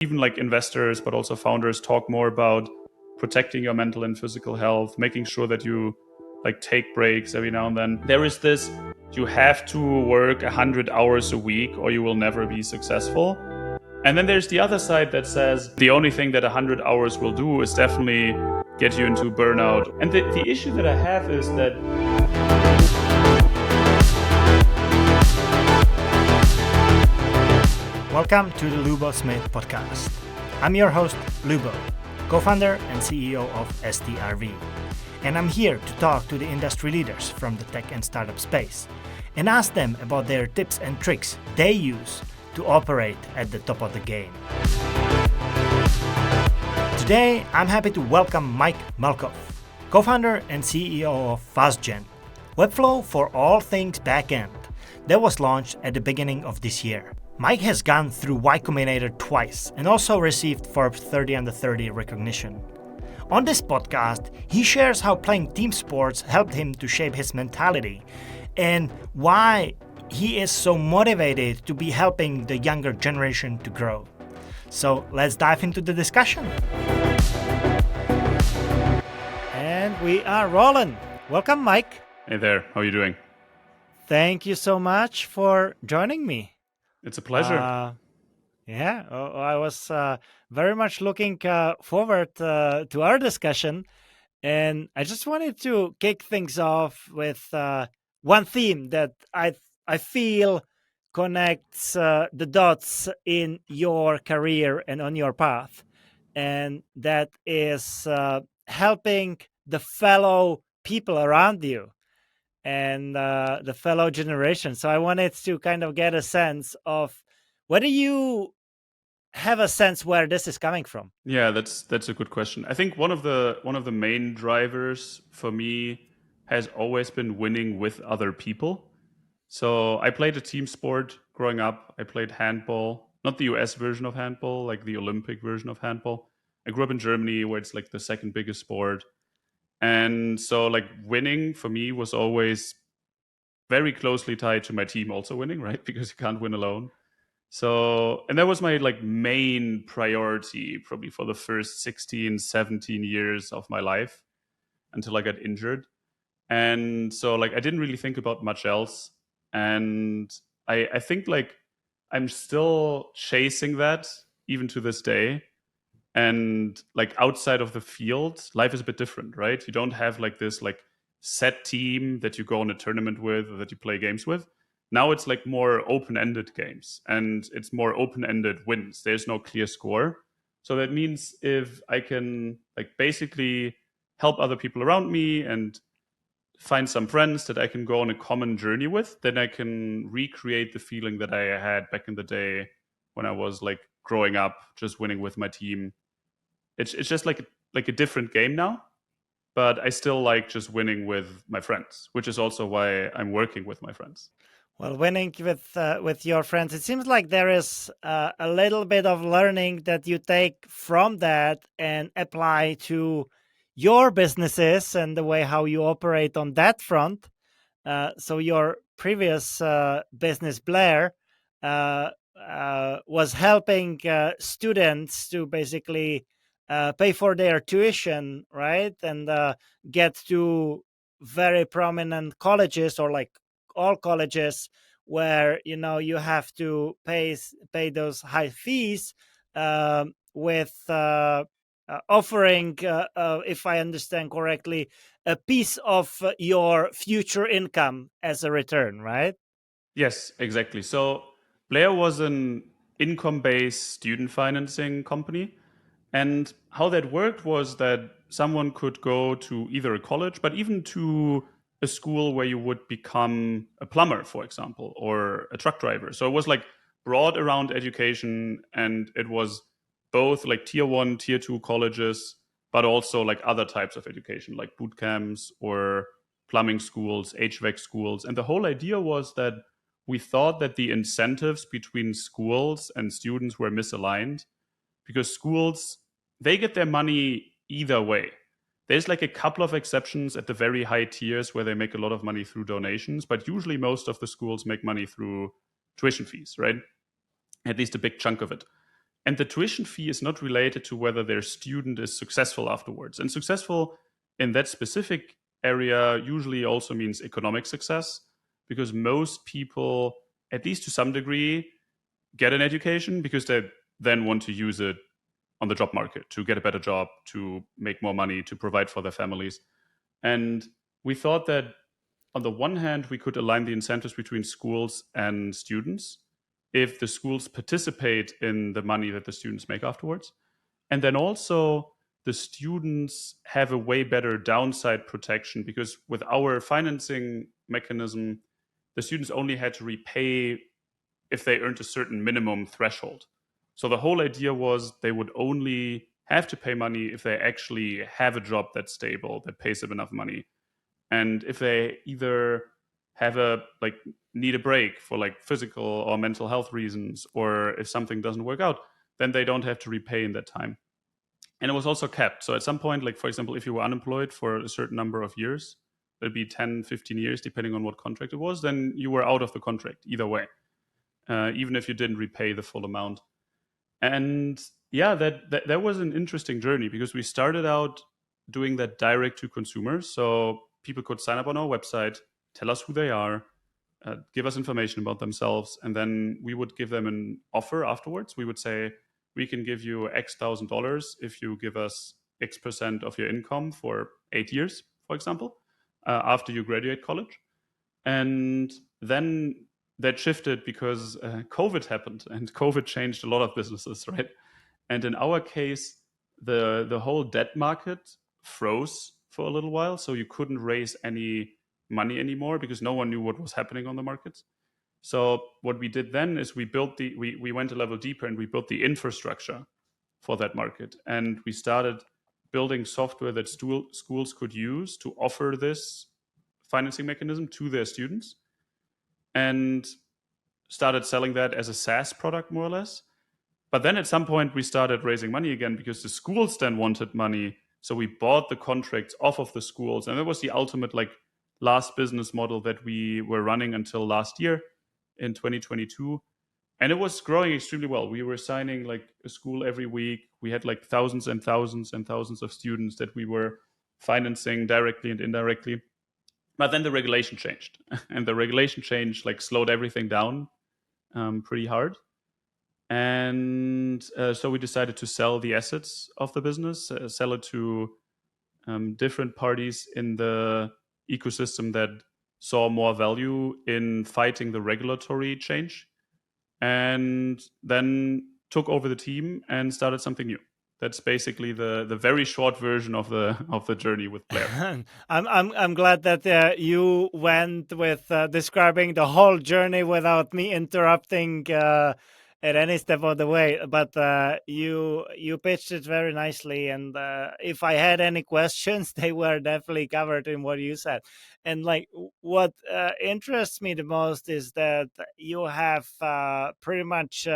even like investors, but also founders talk more about protecting your mental and physical health, making sure that you like take breaks every now and then. There is this, you have to work 100 hours a week or you will never be successful. And then there's the other side that says the only thing that 100 hours will do is definitely get you into burnout. And the issue that I have is that welcome to the Lubo Smid podcast. I'm your host, Lubo, co-founder and CEO of STRV. And I'm here to talk to the industry leaders from the tech and startup space and ask them about their tips and tricks they use to operate at the top of the game. Today, I'm happy to welcome Mike Mahlkow, co-founder and CEO of Fastgen, Webflow for all things backend, that was launched at the beginning of this year. Mike has gone through Y Combinator twice and also received Forbes 30 under 30 recognition. On this podcast, he shares how playing team sports helped him to shape his mentality and why he is so motivated to be helping the younger generation to grow. So let's dive into the discussion. And we are rolling. Welcome, Mike. hey there, how are you doing? Thank you so much for joining me. It's a pleasure. I was very much looking forward to our discussion. And I just wanted to kick things off with one theme that I feel connects the dots in your career and on your path. And that is helping the fellow people around you and the fellow generation. So I wanted to kind of get a sense of whether you have a sense where this is coming from. Yeah, that's a good question. I think one of the main drivers for me has always been winning with other people. So I played a team sport growing up. I played handball, not the US version of handball, like the Olympic version of handball. I grew up in Germany where it's like the second biggest sport. And so like winning for me was always very closely tied to my team also winning, right? Because you can't win alone. So, and that was my like main priority probably for the first 16, 17 years of my life until I got injured. And so like I didn't really think about much else. And I think like I'm still chasing that even to this day. And like outside of the field, life is a bit different, right? You don't have like this like set team that you go on a tournament with or that you play games with. Now it's like more open-ended games and it's more open-ended wins. There's no clear score. So that means if I can like basically help other people around me and find some friends that I can go on a common journey with, then I can recreate the feeling that I had back in the day when I was like growing up, just winning with my team. It's just like a different game now, but I still like just winning with my friends, which is also why I'm working with my friends. Well, winning with your friends, it seems like there is a little bit of learning that you take from that and apply to your businesses and the way how you operate on that front. So your previous business, Blair, was helping students to basically pay for their tuition, right? And get to very prominent colleges or like all colleges where you have to pay those high fees with offering, if I understand correctly, a piece of your future income as a return, right? Yes, exactly. So Blair was an income-based student financing company. And how that worked was that someone could go to either a college, but even to a school where you would become a plumber, for example, or a truck driver. So it was like broad around education, and it was both like tier one, tier two colleges, but also like other types of education, like boot camps or plumbing schools, HVAC schools. And the whole idea was that we thought that the incentives between schools and students were misaligned because schools, they get their money either way. There's like a couple of exceptions at the very high tiers where they make a lot of money through donations, but usually most of the schools make money through tuition fees, right? At least a big chunk of it. And the tuition fee is not related to whether their student is successful afterwards. And successful in that specific area usually also means economic success, because most people, at least to some degree, get an education because they then want to use it on the job market to get a better job, to make more money, to provide for their families. And we thought that on the one hand, we could align the incentives between schools and students if the schools participate in the money that the students make afterwards. And then also, the students have a way better downside protection, because with our financing mechanism, the students only had to repay if they earned a certain minimum threshold. So the whole idea was they would only have to pay money if they actually have a job that's stable, that pays them enough money. And if they either have a like need a break for like physical or mental health reasons, or if something doesn't work out, then they don't have to repay in that time. And it was also capped. So at some point, like for example, if you were unemployed for a certain number of years, it'd be 10, 15 years, depending on what contract it was, then you were out of the contract either way, even if you didn't repay the full amount. And yeah, that was an interesting journey, because we started out doing that direct to consumers. So people could sign up on our website, tell us who they are, give us information about themselves, and then we would give them an offer afterwards. We would say, we can give you X thousand dollars if you give us X% of your income for 8 years, for example, after you graduate college. And then that shifted because COVID happened, and COVID changed a lot of businesses, right? And in our case, the whole debt market froze for a little while, so you couldn't raise any money anymore because no one knew what was happening on the markets. So what we did then is we went a level deeper, and we built the infrastructure for that market, and we started building software that schools could use to offer this financing mechanism to their students, and started selling that as a SaaS product, more or less. But then at some point, we started raising money again because the schools then wanted money. So we bought the contracts off of the schools. And that was the ultimate, like, last business model that we were running until last year in 2022. And it was growing extremely well. We were signing like a school every week. We had like thousands and thousands and thousands of students that we were financing directly and indirectly. But then the regulation changed, and the regulation change like slowed everything down pretty hard. And so we decided to sell the assets of the business, sell it to different parties in the ecosystem that saw more value in fighting the regulatory change, and then took over the team and started something new. That's basically the very short version of the journey with Blair. I'm glad that you went with describing the whole journey without me interrupting at any step of the way. But you pitched it very nicely, and if I had any questions, they were definitely covered in what you said. And like what interests me the most is that you have pretty much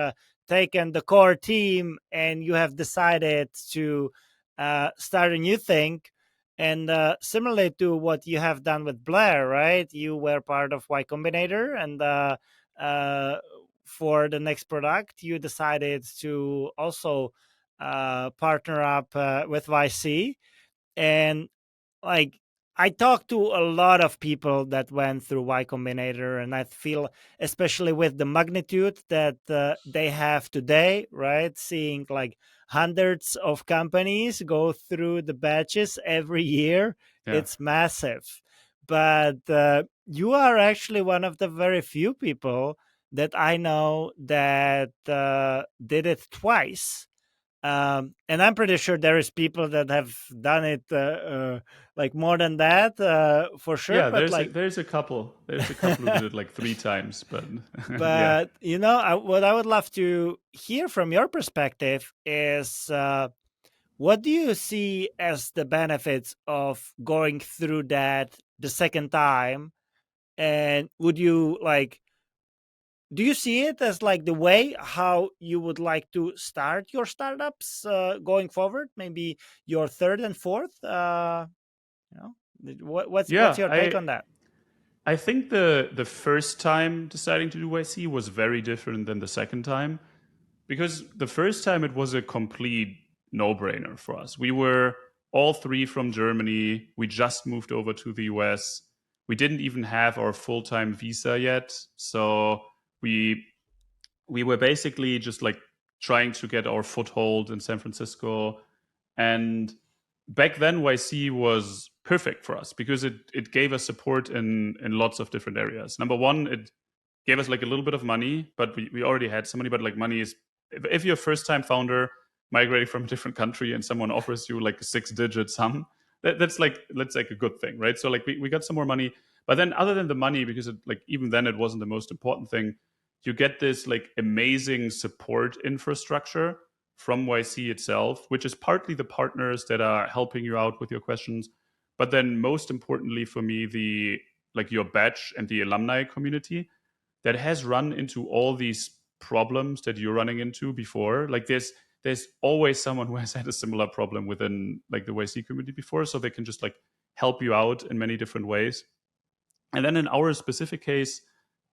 taken the core team and you have decided to start a new thing. And similarly to what you have done with Blair, right? You were part of Y Combinator, and for the next product, you decided to also partner up with YC. And like I talked to a lot of people that went through Y Combinator, and I feel, especially with the magnitude that they have today, right? Seeing like hundreds of companies go through the batches every year, Yeah. it's massive. But you are actually one of the very few people that I know that did it twice. And I'm pretty sure there is people that have done it like more than that for sure. Yeah, But like, there's a couple. There's a couple who did it like 3 times, but yeah. but you know, what I would love to hear from your perspective is what do you see as the benefits of going through that the second time? And would you like, do you see it as like the way how you would like to start your startups going forward? Maybe your third and fourth. You know, what's Yeah, your take I on that? I think the first time deciding to do YC was very different than the second time. because the first time it was a complete no-brainer for us. We were all three from Germany. We just moved over to the US. We didn't even have our full-time visa yet, so we we were basically just like trying to get our foothold in San Francisco. And back then YC was perfect for us because it gave us support in lots of different areas. Number one, it gave us like a little bit of money, but we already had some money. But like money is, if you're a first time founder migrating from a different country and someone offers you like a 6-digit sum, that's like a good thing, right? So like we got some more money. But then other than the money, because it, like even then it wasn't the most important thing, you get this like amazing support infrastructure from YC itself, which is partly the partners that are helping you out with your questions, but then most importantly for me, the like your batch and the alumni community that has run into all these problems that you're running into before. Like there's always someone who has had a similar problem within like the YC community before, so they can just like help you out in many different ways. And then in our specific case,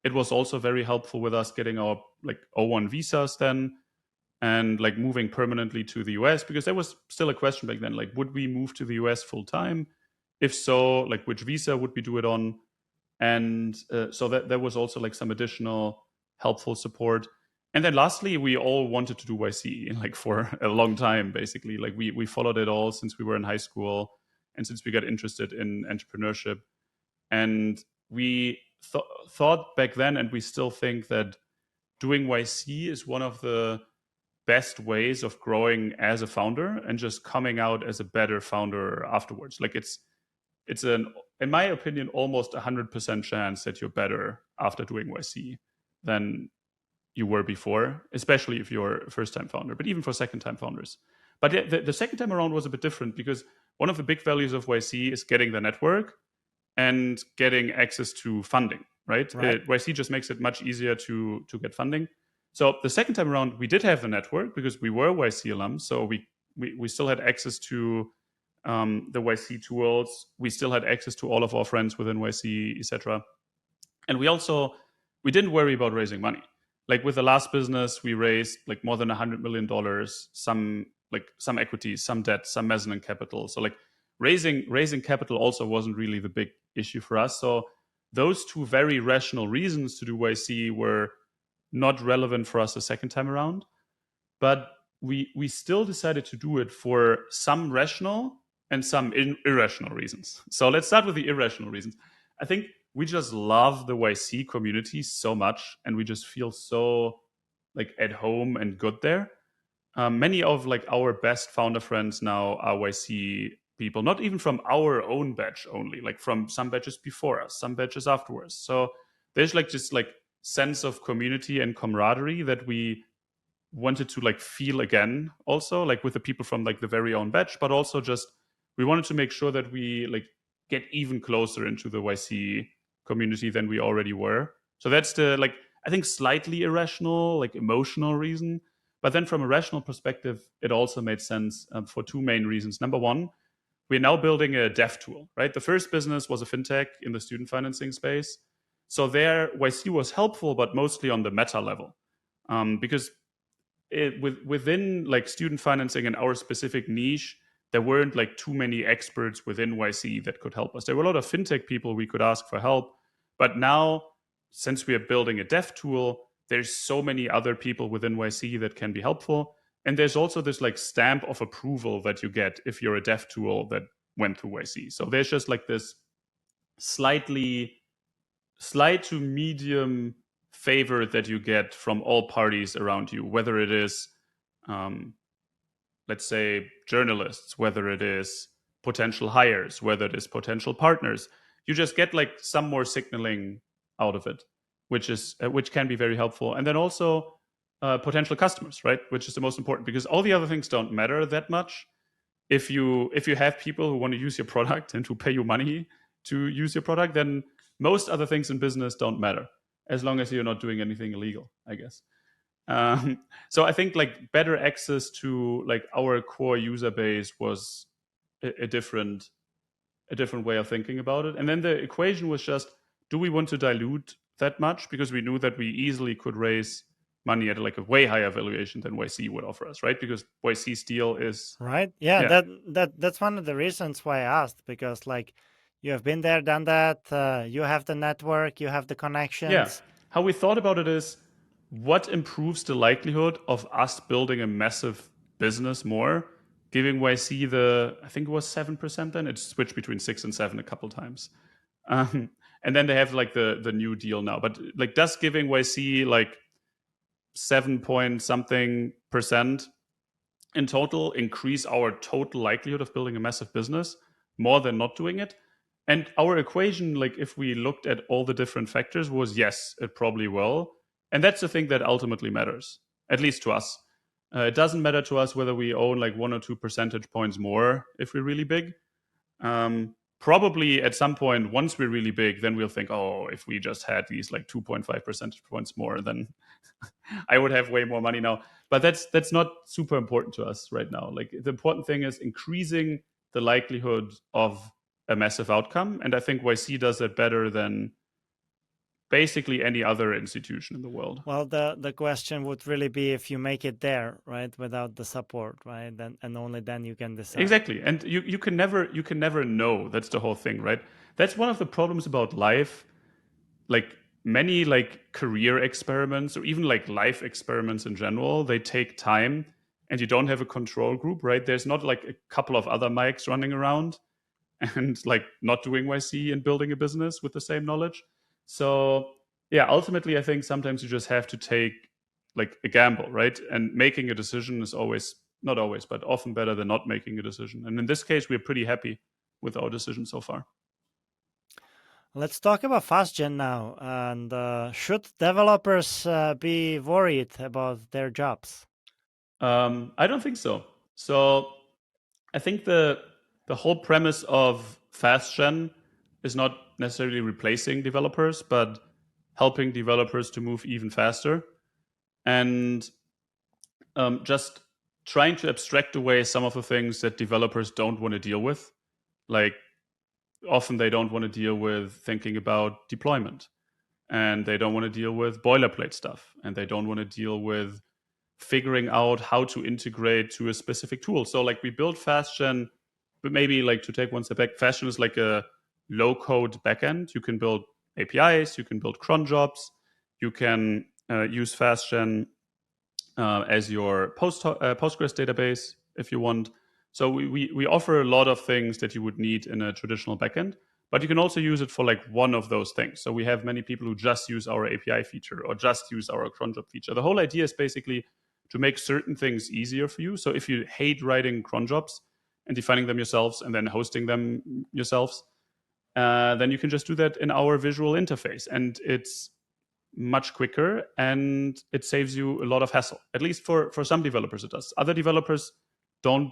it was also very helpful with us getting our like O1 visas then and like moving permanently to the US, because there was still a question back then, like would we move to the US full time? If so, like which visa would we do it on? And so that there was also like some additional helpful support. And then lastly, we all wanted to do YC like for a long time, basically. Like we followed it all since we were in high school and since we got interested in entrepreneurship. And we thought back then, and we still think that doing YC is one of the best ways of growing as a founder and just coming out as a better founder afterwards. Like it's an, in my opinion, almost 100% chance that you're better after doing YC than you were before, especially if you're a first time founder, but even for second time founders. But the second time around was a bit different because one of the big values of YC is getting the network and getting access to funding, right? Right. YC just makes it much easier to get funding. So the second time around, we did have the network because we were YC alums. So we still had access to the YC tools. We still had access to all of our friends within YC, etc. And we didn't worry about raising money. Like with the last business, we raised like more than $100 million, some equities, some debt, some mezzanine capital. So like raising capital also wasn't really the big issue for us. So those two very rational reasons to do YC were not relevant for us the second time around. But we still decided to do it for some rational and some irrational reasons. So let's start with the irrational reasons. I think we just love the YC community so much, and we just feel so like at home and good there. Many of like our best founder friends now are YC people, not even from our own batch only, like from some batches before us, some batches afterwards. So there's like just like sense of community and camaraderie that we wanted to like feel again, also like with the people from like the very own batch, but also just we wanted to make sure that we like get even closer into the YC community than we already were. So that's the like I think slightly irrational, like emotional reason. But then from a rational perspective, it also made sense for two main reasons. Number one, we're now building a dev tool, right? The first business was a fintech in the student financing space. So there, YC was helpful, but mostly on the meta level. Because within like student financing and our specific niche, there weren't like too many experts within YC that could help us. There were a lot of fintech people we could ask for help, but now since we are building a dev tool, there's so many other people within YC that can be helpful, and there's also this like stamp of approval that you get if you're a dev tool that went through YC. So there's just like this slight to medium favor that you get from all parties around you, whether it is, let's say, journalists, whether it is potential hires, whether it is potential partners. You just get like some more signaling out of it, which can be very helpful. And then also potential customers, right? Which is the most important because all the other things don't matter that much. If you have people who want to use your product and who pay you money to use your product, then most other things in business don't matter as long as you're not doing anything illegal, I guess. So I think like better access to like our core user base was a different way of thinking about it. And then the equation was just, do we want to dilute that much? Because we knew that we easily could raise money at like a way higher valuation than YC would offer us, right? Because YC's deal is, Right? Yeah, yeah, that's one of the reasons why I asked, because like you have been there, done that. You have the network, you have the yeah. connections. How we thought about it is, what improves the likelihood of us building a massive business more, giving YC the, I think it was 7% then. It switched between 6 and 7 a couple times. Um, and then they have like the new deal now. But like, does giving YC like 7 point something percent in total increase our total likelihood of building a massive business more than not doing it? And our equation, like if we looked at all the different factors, was yes, it probably will. And that's the thing that ultimately matters, at least to us. It doesn't matter to us whether we own like 1 or 2 percentage points more if we're really big. Probably at some point, once we're really big, then we'll think, oh, if we just had these like 2.5 percentage points more, then I would have way more money now. But that's not super important to us right now. Like the important thing is increasing the likelihood of a massive outcome, and I think YC does that better than basically any other institution in the world. Well, the question would really be if you make it there, right, without the support, right, then and only then you can decide. Exactly, and you can never know. That's the whole thing, right? That's one of the problems about life. Like many like career experiments or even like life experiments in general, they take time, and you don't have a control group, right? There's not like a couple of other Mikes running around and like not doing YC and building a business with the same knowledge. So yeah, ultimately I think sometimes you just have to take like a gamble, right? And making a decision is always, not always, but often better than not making a decision. And in this case, we're pretty happy with our decision so far. Let's talk about Fastgen now. And should developers be worried about their jobs? I don't think so. So I think the whole premise of Fastgen is not necessarily replacing developers, but helping developers to move even faster, and just trying to abstract away some of the things that developers don't want to deal with. Like often they don't want to deal with thinking about deployment, and they don't want to deal with boilerplate stuff, and they don't want to deal with figuring out how to integrate to a specific tool. So like we built Fastgen, but maybe like to take one step back, Fastgen is like a low code backend. You can build APIs, you can build cron jobs, you can use Fastgen as your Postgres database if you want. So we offer a lot of things that you would need in a traditional backend, but you can also use it for like one of those things. So we have many people who just use our API feature or just use our cron job feature. The whole idea is basically to make certain things easier for you. So if you hate writing cron jobs and defining them yourselves and then hosting them yourselves, then you can just do that in our visual interface, and it's much quicker and it saves you a lot of hassle. At least for some developers, it does. Other developers don't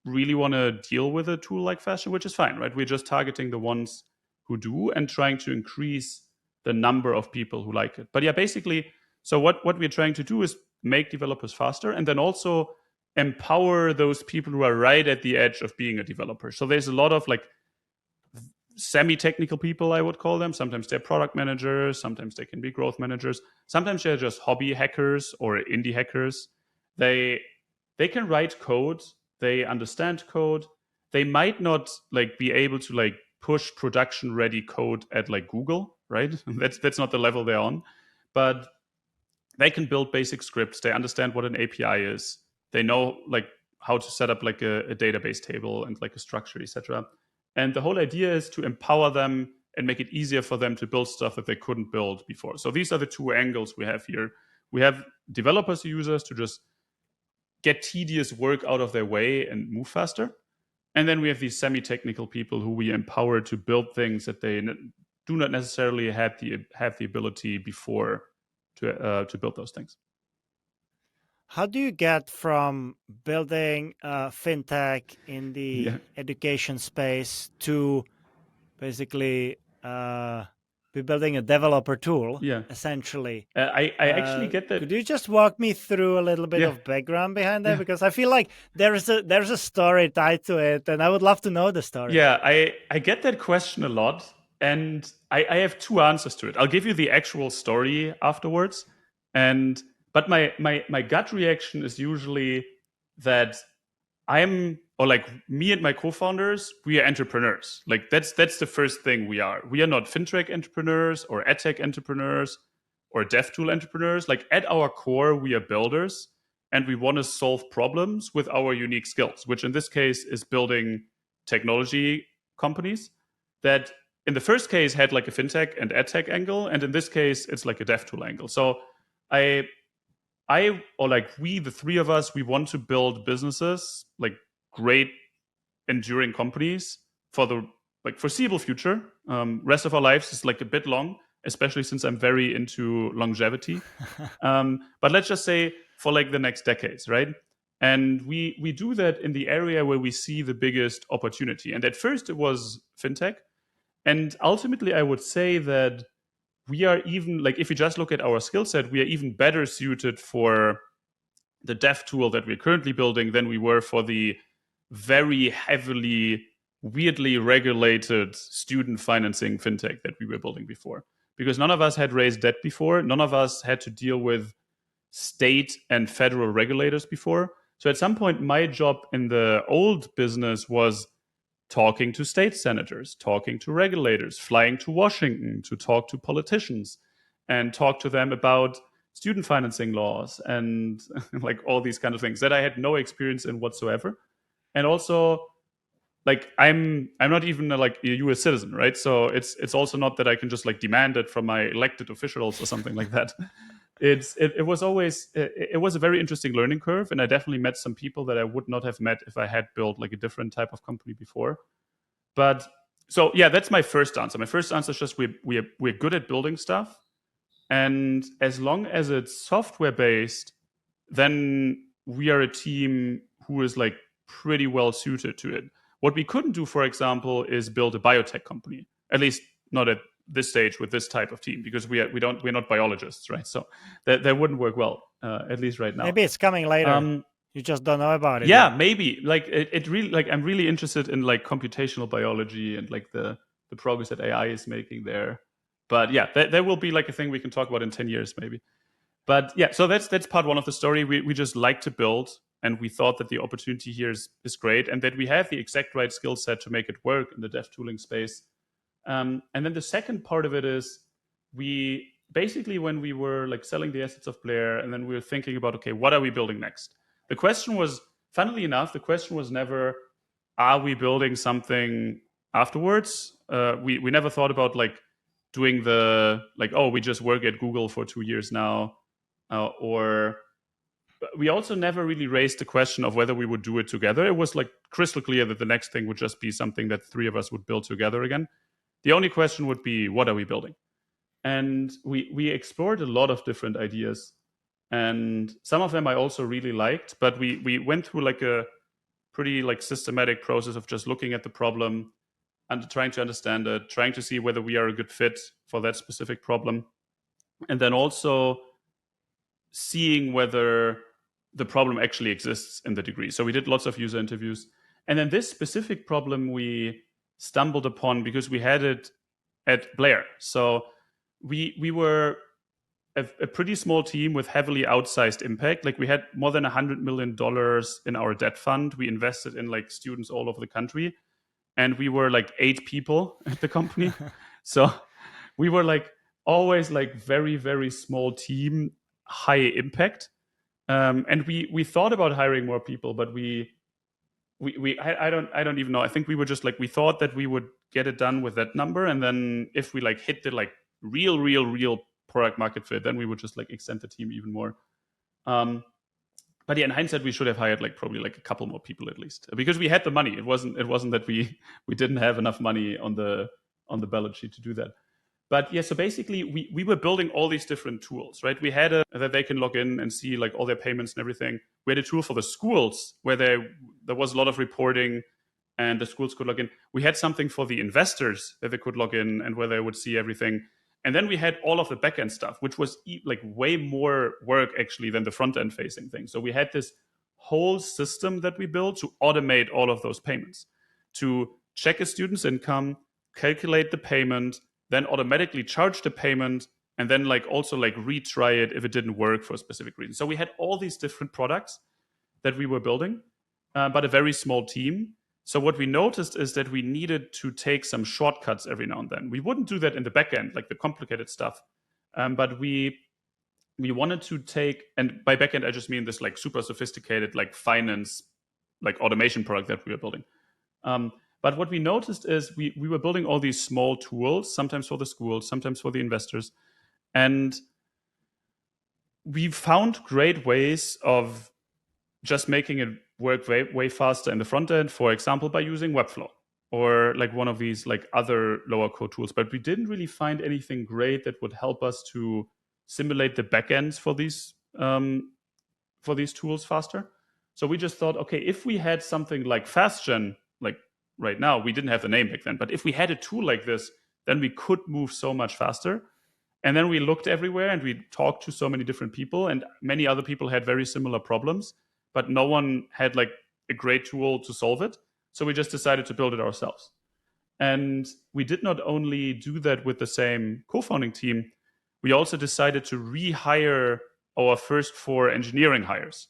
really want to deal with a tool like Fastgen, which is fine, right? We're just targeting the ones who do and trying to increase the number of people who like it. But yeah, basically, so what we're trying to do is make developers faster and then also empower those people who are right at the edge of being a developer. So there's a lot of like semi-technical people, I would call them. Sometimes they're product managers, sometimes they can be growth managers, sometimes they're just hobby hackers or indie hackers. They can write code, they understand code. They might not like be able to like push production ready code at like Google, right? That's not the level they're on. But they can build basic scripts, they understand what an API is, they know like how to set up like a database table and like a structure, etc. And the whole idea is to empower them and make it easier for them to build stuff that they couldn't build before. So these are the two angles we have here. We have developers, users to just get tedious work out of their way and move faster. And then we have these semi-technical people who we empower to build things that they do not necessarily have the ability before to build those things. How do you get from building fintech in the Yeah. education space to basically be building a developer tool, Yeah. essentially? I actually get that. Could you just walk me through a little bit Yeah. of background behind that? Yeah. Because I feel like there's a story tied to it, and I would love to know the story. Yeah, I get that question a lot, and I have two answers to it. I'll give you the actual story afterwards, and But my gut reaction is usually that or like me and my co-founders, we are entrepreneurs. Like that's the first thing we are. We are not fintech entrepreneurs or edtech entrepreneurs or dev tool entrepreneurs. Like at our core, we are builders and we want to solve problems with our unique skills, which in this case is building technology companies that in the first case had like a fintech and edtech angle, and in this case it's like a dev tool angle. So I or like the three of us, we want to build businesses, like great enduring companies for the like foreseeable future. Rest of our lives is like a bit long, especially since I'm very into longevity. But let's just say for like the next decades, right? And we do that in the area where we see the biggest opportunity. And at first it was fintech. And ultimately, I would say that we are even like if you just look at our skill set, we are even better suited for the dev tool that we're currently building than we were for the very heavily, weirdly regulated student financing fintech that we were building before. Because none of us had raised debt before, none of us had to deal with state and federal regulators before. So at some point, my job in the old business was talking to state senators, talking to regulators, flying to Washington to talk to politicians and talk to them about student financing laws and like all these kind of things that I had no experience in whatsoever. And also like I'm not even like a US citizen, right? So it's also not that I can just like demand it from my elected officials or something like that. It was always it was a very interesting learning curve, and I definitely met some people that I would not have met if I had built like a different type of company before. But so yeah, that's my first answer. My first answer is just we're good at building stuff, and as long as it's software based, then we are a team who is like pretty well suited to it. What we couldn't do, for example, is build a biotech company. At least not at this stage with this type of team, because we're not biologists, right? So that wouldn't work well, at least right now. Maybe it's coming later. You just don't know about it Yeah, yet. maybe like it really like I'm really interested in like computational biology and like the progress that AI is making there. But yeah, that will be like a thing we can talk about in 10 years maybe. But yeah, so that's part one of the story. We just like to build, and we thought that the opportunity here is great, and that we have the exact right skill set to make it work in the dev tooling space. And then the second part of it is we basically, when we were like selling the assets of Blair, and then we were thinking about, okay, what are we building next? The question was, funnily enough, the question was never, are we building something afterwards? We never thought about like doing the like, oh, we just work at Google for 2 years now, or we also never really raised the question of whether we would do it together. It was like crystal clear that the next thing would just be something that three of us would build together again. The only question would be, what are we building? And we explored a lot of different ideas, and some of them I also really liked. But we went through like a pretty like systematic process of just looking at the problem and trying to understand it, trying to see whether we are a good fit for that specific problem, and then also seeing whether the problem actually exists in the degree. So we did lots of user interviews, and then this specific problem we stumbled upon because we had it at Blair. So we were a pretty small team with heavily outsized impact. Like we had more than $100 million in our debt fund. We invested in like students all over the country, and we were like 8 people at the company. So we were like always like very small team, high impact. And we thought about hiring more people, but I don't even know. I think we were just like, we thought that we would get it done with that number, and then if we like hit the like real product market fit, then we would just like extend the team even more. But yeah, in hindsight, we should have hired like probably like a couple more people at least, because we had the money. It wasn't that we didn't have enough money on the balance sheet to do that. But yeah, so basically we were building all these different tools, right? We had that they can log in and see like all their payments and everything. We had a tool for the schools where there was a lot of reporting, and the schools could log in. We had something for the investors that they could log in and where they would see everything. And then we had all of the backend stuff, which was like way more work actually than the front end facing thing. So we had this whole system that we built to automate all of those payments, to check a student's income, calculate the payment, then automatically charge the payment, and then like also like retry it if it didn't work for a specific reason. So we had all these different products that we were building, but a very small team. So what we noticed is that we needed to take some shortcuts every now and then. We wouldn't do that in the backend, like the complicated stuff, but we wanted to take, and by backend I just mean this like super sophisticated like finance, like automation product that we were building. But what we noticed is we were building all these small tools, sometimes for the schools, sometimes for the investors, and we found great ways of just making it work way faster in the front end, for example, by using Webflow or like one of these like other lower code tools. But we didn't really find anything great that would help us to simulate the backends for these tools faster. So we just thought, okay, if we had something like Fastgen, like right now, we didn't have the name back then, but if we had a tool like this, then we could move so much faster. And then we looked everywhere and we talked to so many different people, and many other people had very similar problems, but no one had like a great tool to solve it. So we just decided to build it ourselves. And we did not only do that with the same co-founding team, we also decided to rehire our first 4 engineering hires.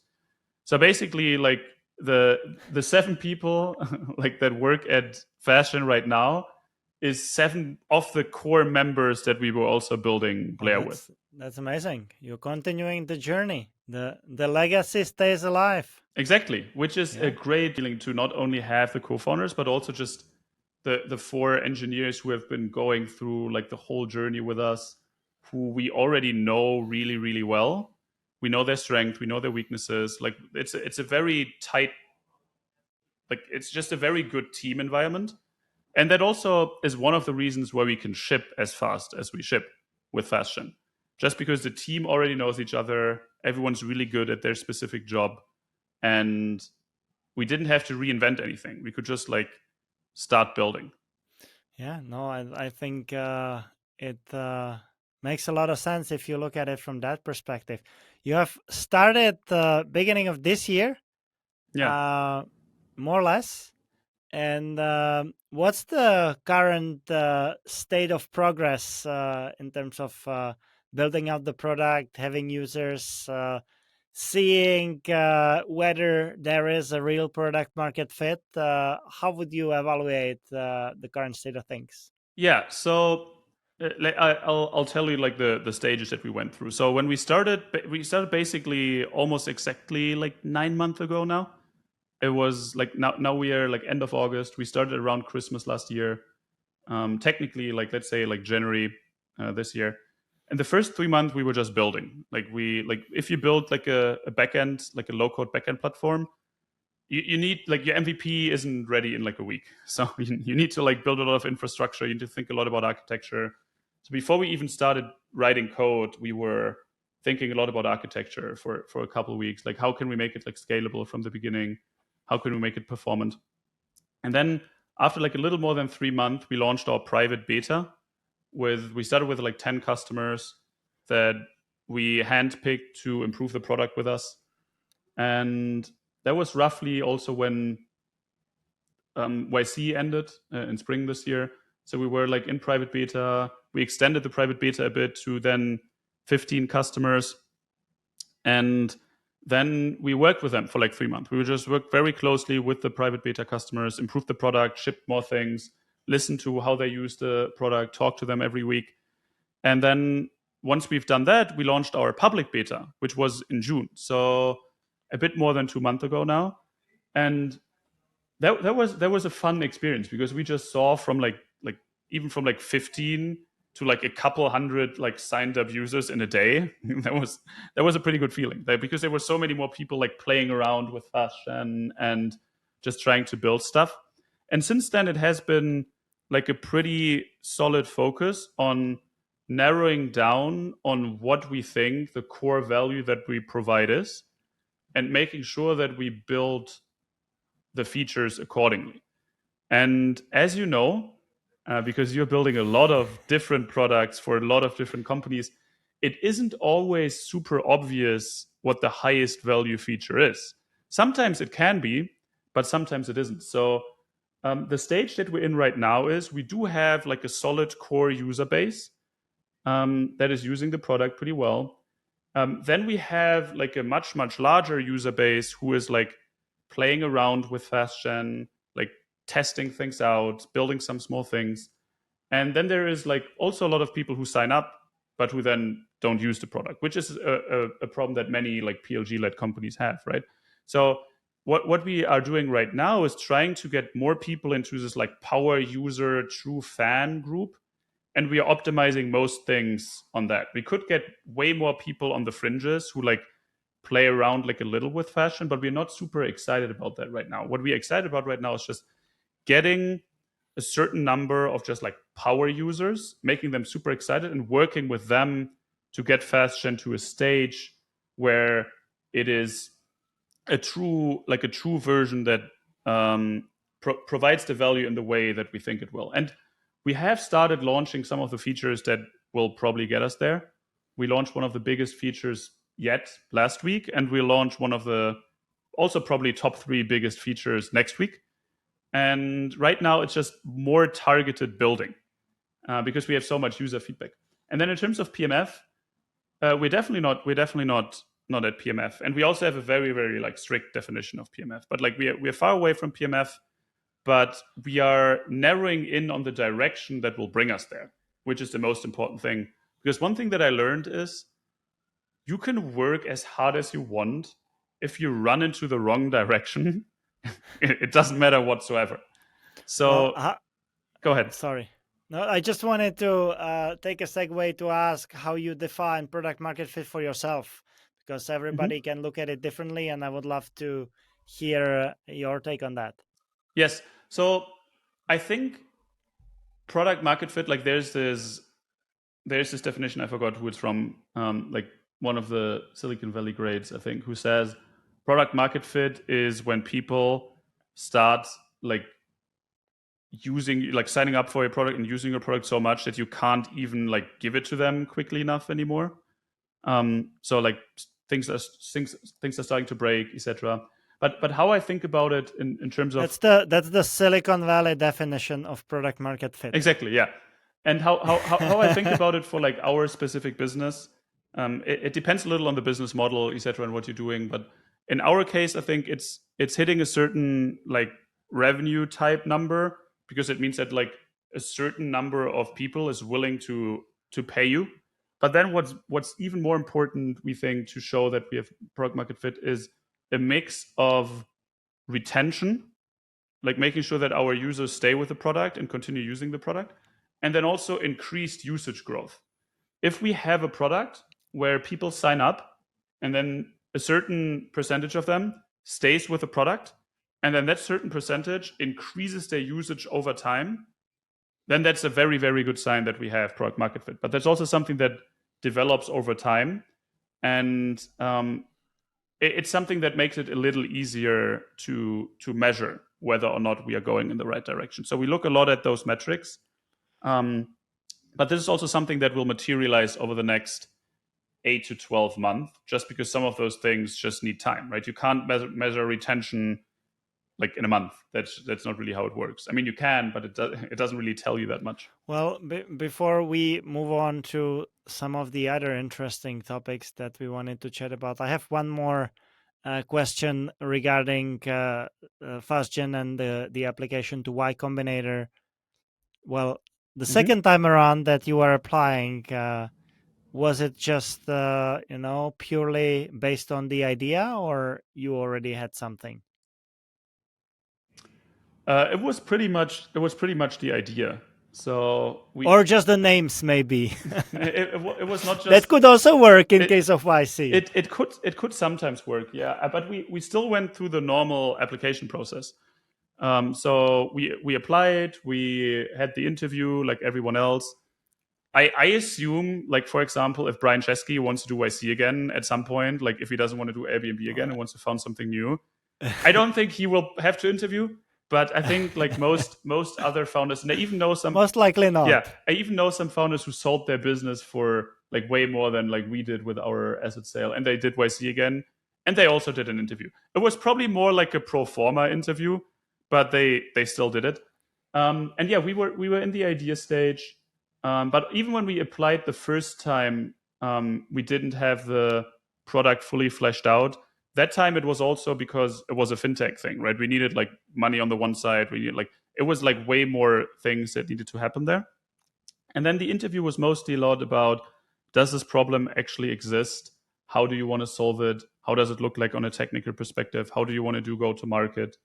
So basically, like the 7 people like that work at Fastgen right now is 7 of the core members that we were also building Oh, Blair with. that's amazing. You're continuing the journey. The legacy stays alive. Exactly, which is Yeah. a great feeling to not only have the co-founders, but also just the 4 engineers who have been going through like the whole journey with us, who we already know really, really well. We know their strength, we know their weaknesses. Like it's a very tight, like it's just a very good team environment. And that also is one of the reasons why we can ship as fast as we ship with Fastgen. Just because the team already knows each other, everyone's really good at their specific job, and we didn't have to reinvent anything. We could just like start building. Yeah, no, I think it makes a lot of sense if you look at it from that perspective. You have started the beginning of this year, Yeah. uh, more or less. And what's the current state of progress in terms of building out the product, having users, seeing whether there is a real product market fit? How would you evaluate the current state of things? Yeah. So I'll tell you like the stages that we went through. So when we started basically almost exactly like 9 months ago now. It was like now we are like end of August. We started around Christmas last year. Technically, like let's say like January this year. And the first 3 months we were just building. Like if you build like a backend, like a low code backend platform, you need like your MVP isn't ready in like a week. So you need to like build a lot of infrastructure. You need to think a lot about architecture. So before we even started writing code, we were thinking a lot about architecture for a couple of weeks. Like how can we make it like scalable from the beginning? How can we make it performant? And then after like a little more than 3 months, we launched our private beta. We started with like 10 customers that we handpicked to improve the product with us. And that was roughly also when YC ended in spring this year. So we were like in private beta. We extended the private beta a bit to then 15 customers. And then we worked with them for like 3 months. We would just work very closely with the private beta customers, improve the product, ship more things, listen to how they use the product, talk to them every week. And then once we've done that, we launched our public beta, which was in June. So a bit more than 2 months ago now. And that was a fun experience because we just saw from like even from like 15 to like a couple hundred like signed up users in a day. That was a pretty good feeling because there were so many more people like playing around with Fastgen and just trying to build stuff. And since then it has been like a pretty solid focus on narrowing down on what we think the core value that we provide is and making sure that we build the features accordingly. And as you know, because you're building a lot of different products for a lot of different companies, it isn't always super obvious what the highest value feature is. Sometimes it can be, but sometimes it isn't. So the stage that we're in right now is we do have like a solid core user base that is using the product pretty well. Then we have like a much larger user base who is like playing around with Fastgen, like testing things out, building some small things. And then there is like also a lot of people who sign up, but who then don't use the product, which is a problem that many like PLG-led companies have, right? So what we are doing right now is trying to get more people into this like power user, true fan group, and we are optimizing most things on that. We could get way more people on the fringes who like play around like a little with fashion, but we're not super excited about that right now. What we're excited about right now is just getting a certain number of just like power users, making them super excited and working with them to get Fastgen to a stage where it is a true version that provides the value in the way that we think it will. And we have started launching some of the features that will probably get us there. We launched one of the biggest features yet last week, and we launch one of the also probably top 3 biggest features next week. And right now it's just more targeted building because we have so much user feedback. And then in terms of PMF, we're definitely not at PMF, and we also have a very like strict definition of PMF. But like we're far away from PMF, but we are narrowing in on the direction that will bring us there, which is the most important thing. Because one thing that I learned is you can work as hard as you want. If you run into the wrong direction, it doesn't matter whatsoever. So go ahead. Sorry. No, I just wanted to take a segue to ask how you define product market fit for yourself, because everybody can look at it differently, and I would love to hear your take on that. Yes. So I think product market fit, like there's this definition, I forgot who it's from, like one of the Silicon Valley greats, I think, who says product market fit is when people start like using, like signing up for a product and using your product so much that you can't even like give it to them quickly enough anymore. So like things are starting to break, etc. But how I think about it in terms of that's the Silicon Valley definition of product market fit. Exactly, yeah. And how I think about it for like our specific business, it depends a little on the business model, etc., and what you're doing. But in our case, I think it's hitting a certain like revenue type number, because it means that like a certain number of people is willing to pay you. But then what's even more important, we think, to show that we have product market fit is a mix of retention, like making sure that our users stay with the product and continue using the product, and then also increased usage growth. If we have a product where people sign up and then a certain percentage of them stays with the product, and then that certain percentage increases their usage over time, then that's a very, very good sign that we have product market fit. But that's also something that develops over time. And it's something that makes it a little easier to measure whether or not we are going in the right direction. So we look a lot at those metrics. But this is also something that will materialize over the next 8 to 12 months, just because some of those things just need time, right? You can't measure retention like in a month. That's not really how it works. I mean, you can, but it doesn't really tell you that much. Well, before we move on to some of the other interesting topics that we wanted to chat about, I have one more question regarding Fastgen and the application to Y Combinator. Well, the second time around that you were applying, was it just purely based on the idea, or you already had something? It was pretty much the idea. So or just the names, maybe. it was not just that could also work in case of YC. It could sometimes work, yeah. But we still went through the normal application process. So we applied, we had the interview like everyone else. I assume, like, for example, if Brian Chesky wants to do YC again at some point, like if he doesn't want to do Airbnb again and wants to find something new, I don't think he will have to interview. But I think like most other founders, and I even know some, most likely not. Yeah, I even know some founders who sold their business for like way more than like we did with our asset sale, and they did YC again, and they also did an interview. It was probably more like a pro forma interview, but they still did it. And yeah, we were in the idea stage. But even when we applied the first time, we didn't have the product fully fleshed out. That time it was also because it was a fintech thing, right? We needed like money on the one side. We needed like it was like way more things that needed to happen there. And then the interview was mostly a lot about, does this problem actually exist? How do you want to solve it? How does it look like on a technical perspective? How do you want to do go to market,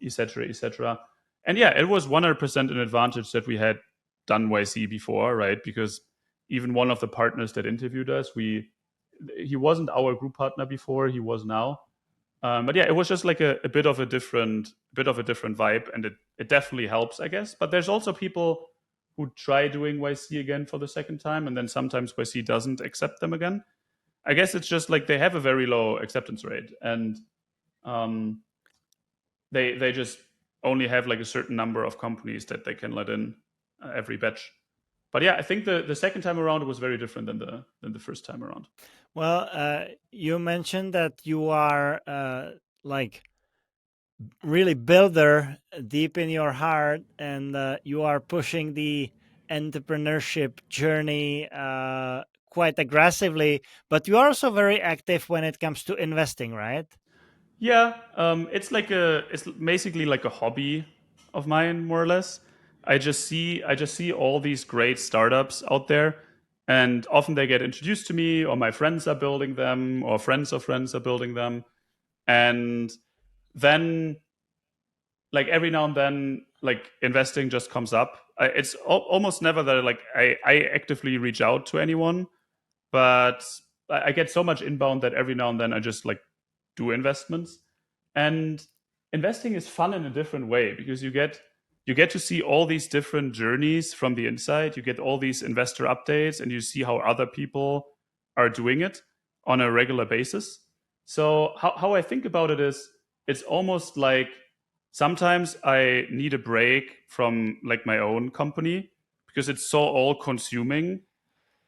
etc., etc. And yeah, it was 100% an advantage that we had done YC before, right? Because even one of the partners that interviewed us, he wasn't our group partner before, he was now. But yeah, it was just like a bit of a different vibe, and it definitely helps, I guess. But there's also people who try doing YC again for the second time, and then sometimes YC doesn't accept them again. I guess it's just like they have a very low acceptance rate, and um, they just only have like a certain number of companies that they can let in every batch. But yeah, I think the second time around it was very different than the first time around. Well, you mentioned that you are like really builder deep in your heart, and you are pushing the entrepreneurship journey quite aggressively, but you are also very active when it comes to investing, right? Yeah, it's basically like a hobby of mine, more or less. I just see all these great startups out there, and often they get introduced to me, or my friends are building them, or friends of friends are building them, and then like every now and then, like investing just comes up. It's almost never that like I actively reach out to anyone, but I get so much inbound that every now and then I just like do investments. And investing is fun in a different way because you get to see all these different journeys from the inside. You get all these investor updates and you see how other people are doing it on a regular basis. So how I think about it is it's almost like sometimes I need a break from like my own company because it's so all consuming.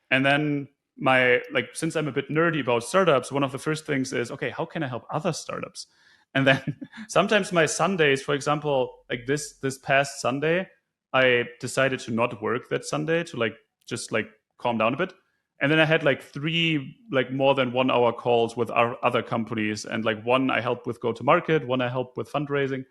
And then my like since I'm a bit nerdy about startups, one of the first things is, okay, how can I help other startups? And then sometimes my Sundays, for example, like this past Sunday, I decided to not work that Sunday to like just like calm down a bit. And then I had like three like more than 1 hour calls with our other companies, and like one I helped with go to market, one I helped with fundraising,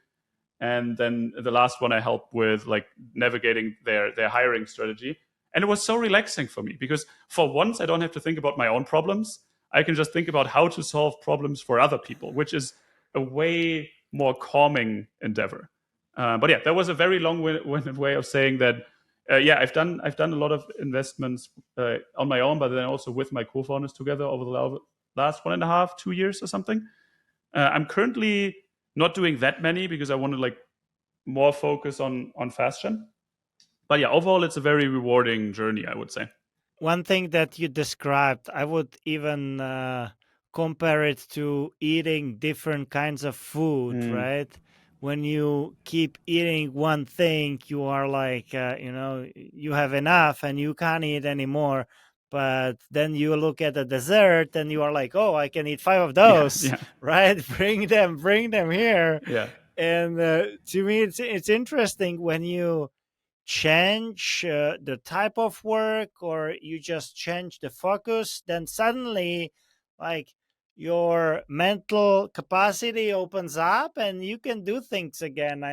and then the last one I helped with like navigating their hiring strategy. And it was so relaxing for me because for once I don't have to think about my own problems. I can just think about how to solve problems for other people, which is a way more calming endeavor. But yeah, that was a very long-winded way of saying that. Yeah, I've done a lot of investments on my own, but then also with my co-founders together over the last 1.5, 2 years or something. I'm currently not doing that many because I want to like more focus on Fastgen. But yeah, overall, it's a very rewarding journey, I would say. One thing that you described, I would even compare it to eating different kinds of food, Mm. right? When you keep eating one thing, you are like, you have enough and you can't eat anymore. But then you look at the dessert and you are like, oh, I can eat 5 of Yeah, those, yeah, right? Bring them here. yeah. And to me, it's interesting when you change the type of work or you just change the focus, then suddenly like your mental capacity opens up and you can do things again.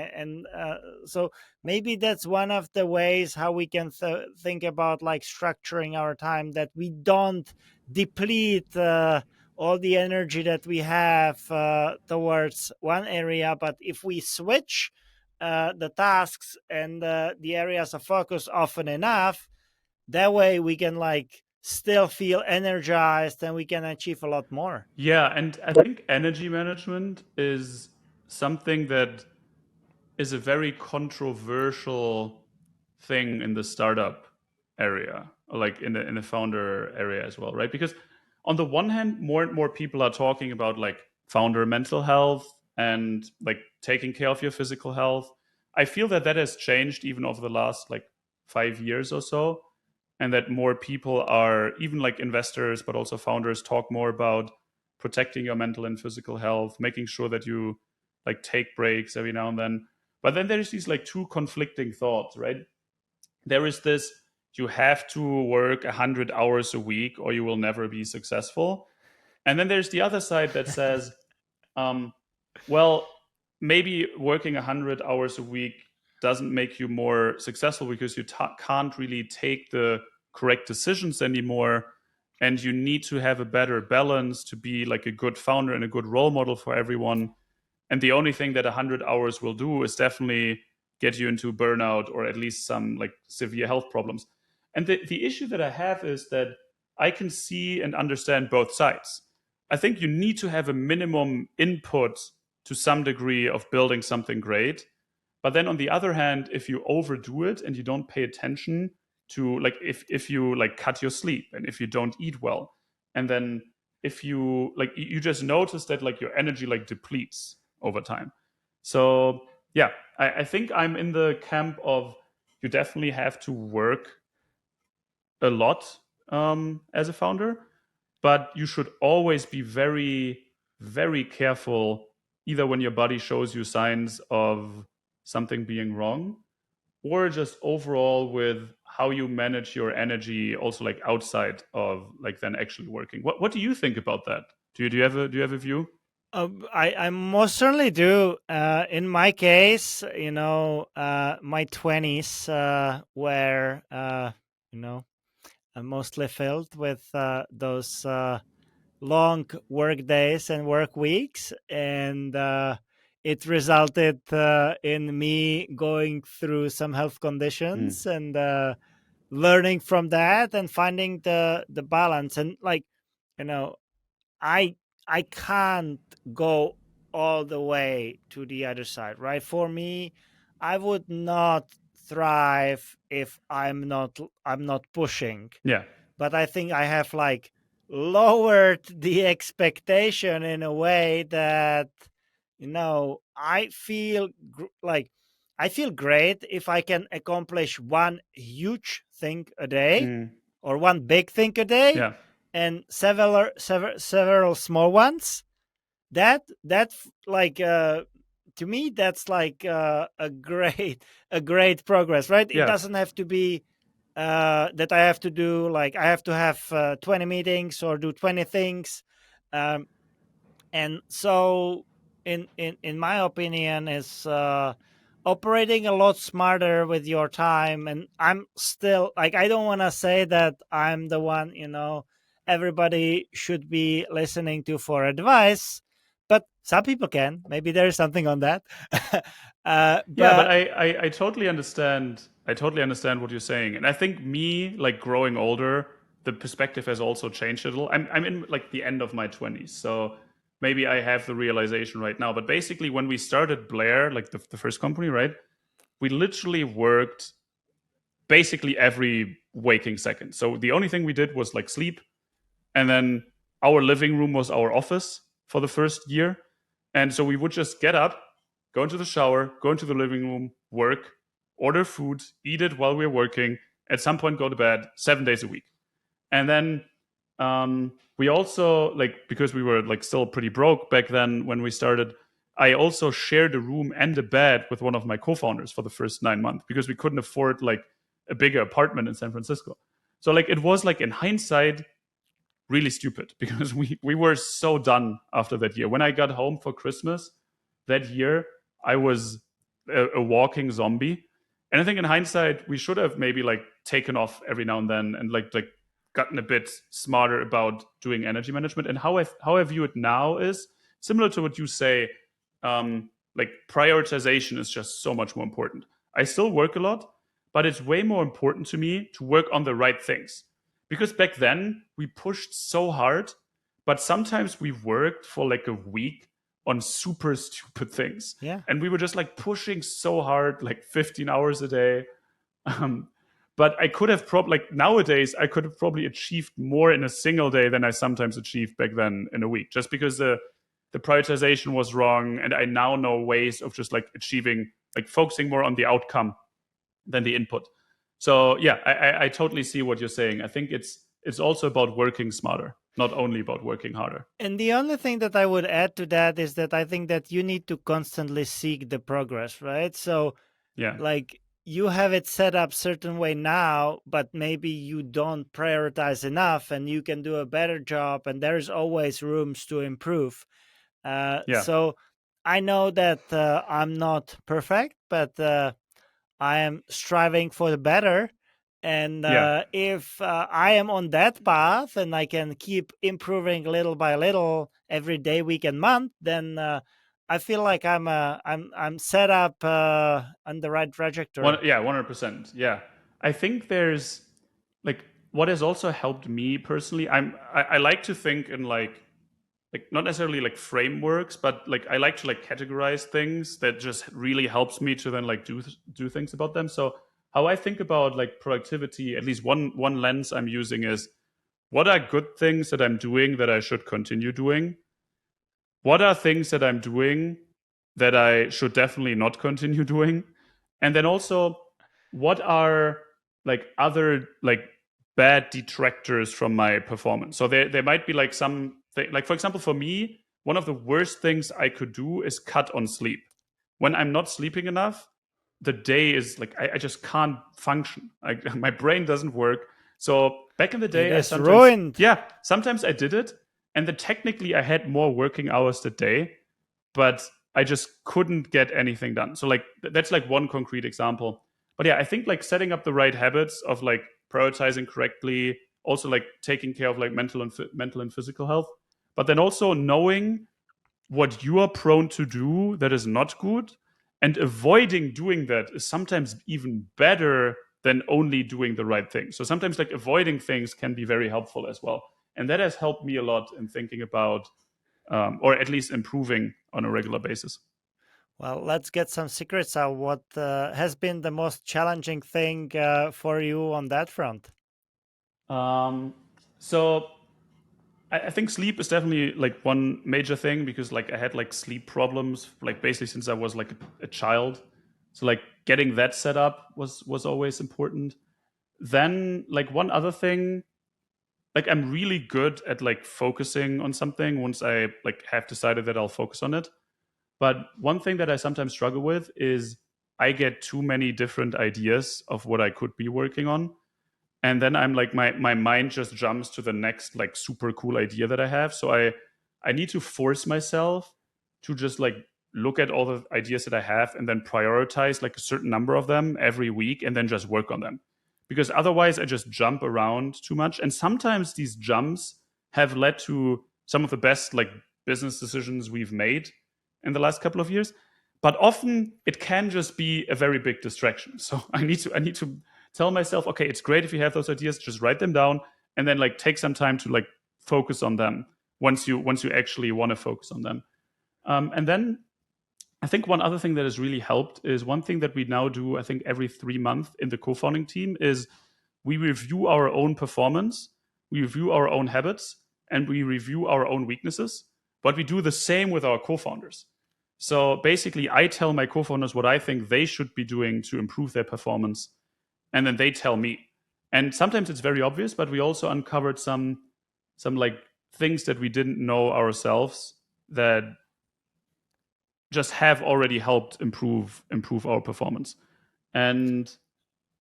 So maybe that's one of the ways how we can think about like structuring our time, that we don't deplete all the energy that we have towards one area, but if we switch the tasks and the areas of focus often enough, that way we can like still feel energized and we can achieve a lot more. Yeah, and I think energy management is something that is a very controversial thing in the startup area, or like in the founder area as well, right? Because on the one hand, more and more people are talking about like founder mental health and like taking care of your physical health. I feel that that has changed even over the last like 5 years or so, and that more people are even like investors, but also founders talk more about protecting your mental and physical health, making sure that you like take breaks every now and then. But then there's these like two conflicting thoughts, right? There is this you have to work 100 hours a week or you will never be successful. And then there's the other side that says, um, well, maybe working 100 hours a week doesn't make you more successful because you can't really take the correct decisions anymore. And you need to have a better balance to be like a good founder and a good role model for everyone. And the only thing that 100 hours will do is definitely get you into burnout or at least some like severe health problems. And the issue that I have is that I can see and understand both sides. I think you need to have a minimum input to some degree of building something great. But then on the other hand, if you overdo it and you don't pay attention to like if you like cut your sleep and if you don't eat well, and then if you like you just notice that like your energy like depletes over time. So yeah, I think I'm in the camp of you definitely have to work a lot as a founder, but you should always be very, very careful either when your body shows you signs of something being wrong or just overall with how you manage your energy also like outside of like then actually working. What do you think about that? Do you have a view? I most certainly do. In my case, my 20s were, you know, mostly filled with those long work days and work weeks. And it resulted in me going through some health Mm. conditions and learning from that and finding the balance. And like, you know, I I can't go all the way to the other side, right? For me, I would not thrive if I'm not pushing. Yeah. But I think I have like lowered the expectation in a way that like I feel great if I can accomplish one huge thing a day Mm. or one big thing a day Yeah. and several small ones. That like to me that's like a great progress, right? It Yeah. doesn't have to be that I have to do like I have to have 20 meetings or do 20 things. um, and so in my opinion is operating a lot smarter with your time. And I'm still like, I don't want to say that I'm the one everybody should be listening to for advice, but some people can. Maybe there's something on that. Yeah, but But I totally understand. I totally understand what you're saying, and I think me like growing older, the perspective has also changed a little. I'm in like the end of my 20s, so maybe I have the realization right now. But basically, when we started Blair, like the first company, right? We literally worked basically every waking second. So the only thing we did was like sleep, and then our living room was our office for the first year. And so we would just get up, go into the shower, go into the living room, work, order food, eat it while we are working, at some point go to bed 7 days a week. And then we also like because we were like still pretty broke back then when we started. I also shared a room and a bed with one of my co-founders for the first 9 months because we couldn't afford like a bigger apartment in San Francisco. So like it was like in hindsight really stupid because we were so done after that year. When I got home for Christmas that year, I was a walking zombie. And I think in hindsight, we should have maybe like taken off every now and then and like gotten a bit smarter about doing energy management. And how I view it now is similar to what you say. Like prioritization is just so much more important. I still work a lot, but it's way more important to me to work on the right things because back then we pushed so hard, but sometimes we worked for like a week on super stupid things, yeah. and we were just like pushing so hard, like 15 hours a day. um, but I could have probably like nowadays I could have probably achieved more in a single day than I sometimes achieved back then in a week, just because the prioritization was wrong, and I now know ways of just like achieving, like focusing more on the outcome than the input. So yeah, I totally see what you're saying. I think it's also about working smarter, not only about working harder. And the only thing that I would add to that is that I think that you need to constantly seek the progress, right? So Yeah. like you have it set up certain way now, but maybe you don't prioritize enough, and you can do a better job, and there's always rooms to improve. Yeah. So I know that I'm not perfect, but I am striving for the better. And Yeah. if I am on that path and I can keep improving little by little every day, week, and month, then I feel like I'm set up on the right trajectory. Yeah, 100%. Yeah. I think there's like what has also helped me personally. I like to think in like not necessarily like frameworks, but like I like to like categorize things that just really helps me to then like do things about them. So how I think about like productivity, at least one lens I'm using is what are good things that I'm doing that I should continue doing? What are things that I'm doing that I should definitely not continue doing? And then also, what are like other like bad detractors from my performance? So there might be like like for example, for me, one of the worst things I could do is cut on sleep. When I'm not sleeping enough, the day is like I just can't function. My brain doesn't work. So back in the It day, I is sometimes ruined. yeah, sometimes I did it, and then technically I had more working hours that day, but I just couldn't get anything done. So like that's like one concrete example. But yeah, I think like setting up the right habits of like prioritizing correctly, also like taking care of like mental and physical health, but then also knowing what you are prone to do that is not good, and avoiding doing that is sometimes even better than only doing the right thing. So sometimes like avoiding things can be very helpful as well, and that has helped me a lot in thinking about or at least improving on a regular basis. Well, let's get some secrets out. What has been the most challenging thing for you on that front? Um, so I think sleep is definitely like one major thing because like I had like sleep problems like basically since I was like a child. So like getting that set up was always important. Then like one other thing, like I'm really good at like focusing on something once I like have decided that I'll focus on it. But one thing that I sometimes struggle with is I get too many different ideas of what I could be working on, and then I'm like my mind just jumps to the next like super cool idea that I have. So I need to force myself to just like look at all the ideas that I have and then prioritize like a certain number of them every week and then just work on them, because otherwise I just jump around too much, and sometimes these jumps have led to some of the best like business decisions we've made in the last couple of years, but often it can just be a very big distraction. So I need to tell myself, okay, it's great if you have those ideas, just write them down and then like take some time to like focus on them once you actually want to focus on them. And then I think one other thing that has really helped is one thing that we now do, I think every 3 months in the co-founding team, is we review our own performance, we review our own habits, and we review our own weaknesses. But we do the same with our co-founders. So basically, I tell my co-founders what I think they should be doing to improve their performance, and then they tell me. And sometimes it's very obvious, but we also uncovered some like things that we didn't know ourselves that just have already helped improve our performance. And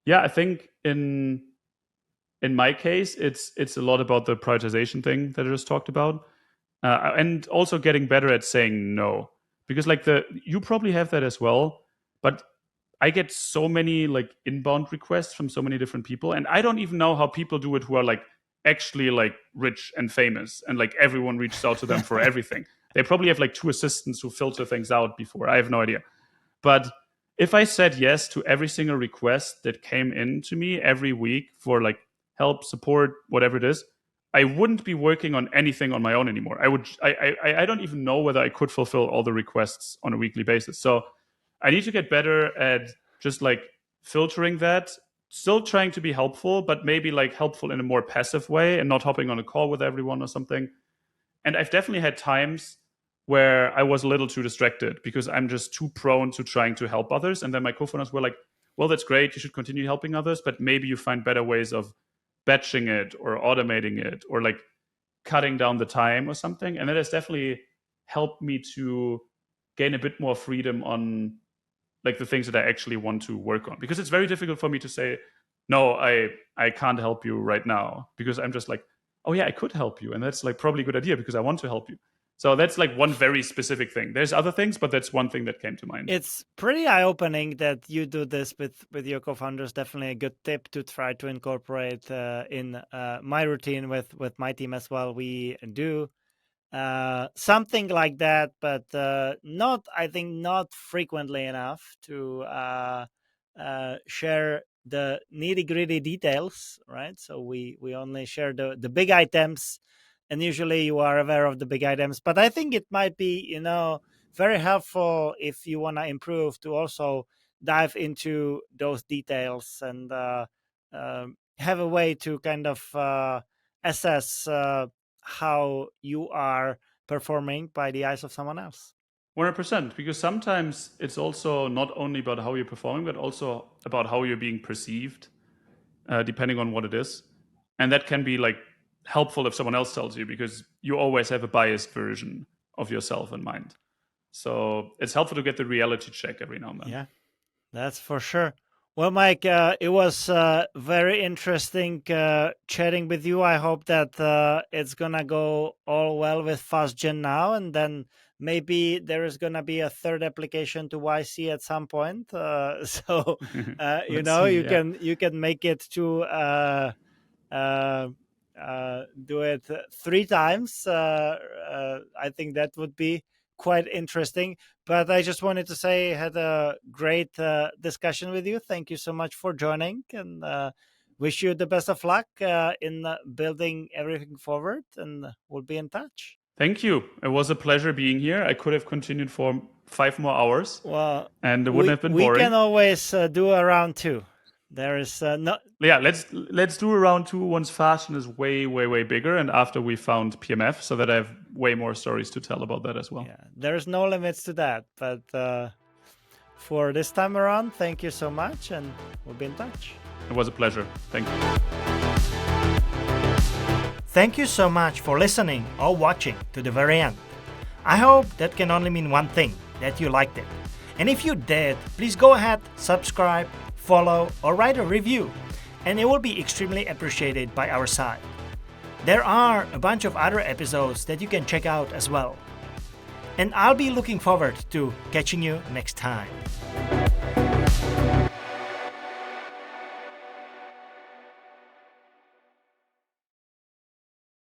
yeah, I think in my case, it's a lot about the prioritization thing that I just talked about, and also getting better at saying no, because like the you probably have that as well, but I get so many like inbound requests from so many different people, and I don't even know how people do it who are like actually like rich and famous, and like everyone reaches out to them for everything. They probably have like two assistants who filter things out before. I have no idea. But if I said yes to every single request that came in to me every week for like help, support, whatever it is, I wouldn't be working on anything on my own anymore. I don't even know whether I could fulfill all the requests on a weekly basis. So I need to get better at just like filtering that, still trying to be helpful, but maybe like helpful in a more passive way and not hopping on a call with everyone or something. And I've definitely had times where I was a little too distracted because I'm just too prone to trying to help others. And then my co-founders were like, well, that's great. You should continue helping others, but maybe you find better ways of batching it or automating it or like cutting down the time or something. And that has definitely helped me to gain a bit more freedom on like the things that I actually want to work on, because it's very difficult for me to say, no, I can't help you right now, because I'm just like, oh yeah, I could help you, and that's like probably a good idea because I want to help you. So that's like one very specific thing. There's other things, but that's one thing that came to mind. It's pretty eye-opening that you do this with your co-founders. Definitely a good tip to try to incorporate in my routine with my team as well. We do something like that, but I think not frequently enough to share the nitty-gritty details, right? So we only share the big items, and usually you are aware of the big items. But I think it might be, very helpful if you want to improve to also dive into those details and have a way to kind of assess how you are performing by the eyes of someone else. 100%, because sometimes it's also not only about how you're performing, but also about how you're being perceived, depending on what it is. And that can be like helpful if someone else tells you, because you always have a biased version of yourself in mind. So it's helpful to get the reality check every now and then. Yeah, that's for sure. Well, Mike, it was very interesting chatting with you. I hope that it's going to go all well with Fastgen now, and then maybe there is going to be a third application to YC at some point. So, you can make it to do it 3 times. I think that would be quite interesting. But I just wanted to say I had a great discussion with you. Thank you so much for joining, and wish you the best of luck in building everything forward, and we'll be in touch. Thank you. It was a pleasure being here. I could have continued for 5 more hours, and it wouldn't have been boring. We can always do a round 2. There is no. Yeah, let's do a round 2 once Fastgen is way, way, way bigger, and after we found PMF, so that I have way more stories to tell about that as well. Yeah, there's no limits to that. But for this time around, thank you so much, and we'll be in touch. It was a pleasure. Thank you. Thank you so much for listening or watching to the very end. I hope that can only mean one thing, that you liked it. And if you did, please go ahead, subscribe, follow, or write a review, and it will be extremely appreciated by our side. There are a bunch of other episodes that you can check out as well. And I'll be looking forward to catching you next time.